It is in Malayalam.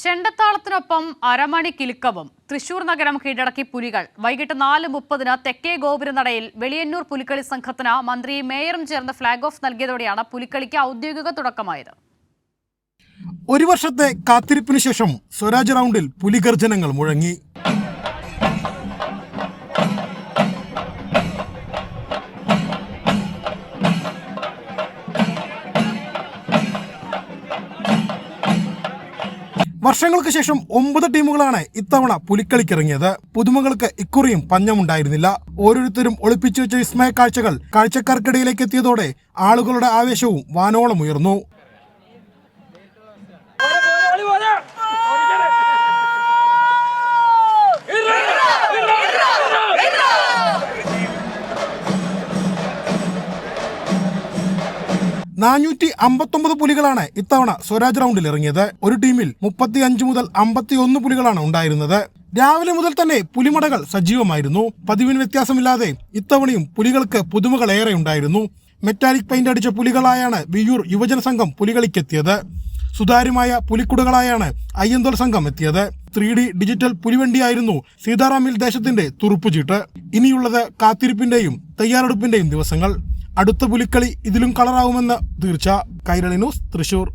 ചെണ്ടത്താളത്തിനൊപ്പം അരമണി കിലുക്കവും തൃശൂർ നഗരം കീഴടക്കി പുലികൾ. വൈകിട്ട് 4:30 തെക്കേ ഗോപുരനടയിൽ വെളിയന്നൂർ പുലിക്കളി സംഘത്തിന് മന്ത്രിയും മേയറും ചേർന്ന് ഫ്ളാഗ് ഓഫ് നൽകിയതോടെയാണ് പുലിക്കളിക്ക് ഔദ്യോഗിക തുടക്കമായത്. ഒരു വർഷത്തെ കാത്തിരിപ്പിന് ശേഷം സ്വരാജ് റൗണ്ടിൽ പുലിഗർജനങ്ങൾ മുഴങ്ങി. വർഷങ്ങൾക്ക് ശേഷം 9 ടീമുകളാണ് ഇത്തവണ പുലിക്കളിക്കിറങ്ങിയത്. പുതുമകൾക്ക് ഇക്കുറിയും പഞ്ഞമുണ്ടായിരുന്നില്ല. ഓരോരുത്തരും ഒളിപ്പിച്ചു വെച്ച വിസ്മയ കാഴ്ചകൾ കാഴ്ചക്കാർക്കിടയിലേക്ക് എത്തിയതോടെ ആളുകളുടെ ആവേശവും വാനോളം ഉയർന്നു. പുലികളാണ് ഇത്തവണ സ്വരാജ് റൗണ്ടിൽ ഇറങ്ങിയത്. ഒരു ടീമിൽ 35 മുതൽ 51 പുലികളാണ് ഉണ്ടായിരുന്നത്. രാവിലെ മുതൽ തന്നെ പുലിമടകൾ സജീവമായിരുന്നു. പതിവിന് വ്യത്യാസമില്ലാതെ ഇത്തവണയും പുലികൾക്ക് പുതുമകൾ ഏറെ ഉണ്ടായിരുന്നു. മെറ്റാലിക് പെയിന്റ് അടിച്ച പുലികളായാണ് വിയ്യൂർ യുവജന സംഘം പുലികളിക്കെത്തിയത്. സുതാര്യമായ പുലിക്കുടകളായാണ് അയ്യന്തോൾ സംഘം എത്തിയത്. 3D ഡിജിറ്റൽ പുലിവണ്ടിയായിരുന്നു സീതാറാമിൽ ദേശത്തിന്റെ തുറുപ്പുചീട്ട്. ഇനിയുള്ളത് കാത്തിരിപ്പിന്റെയും തയ്യാറെടുപ്പിന്റെയും ദിവസങ്ങൾ. അടുത്ത പുലിക്കളി ഇതിലും കളറാവുമെന്ന് തീർച്ച. കൈരളി ന്യൂസ്, തൃശൂർ.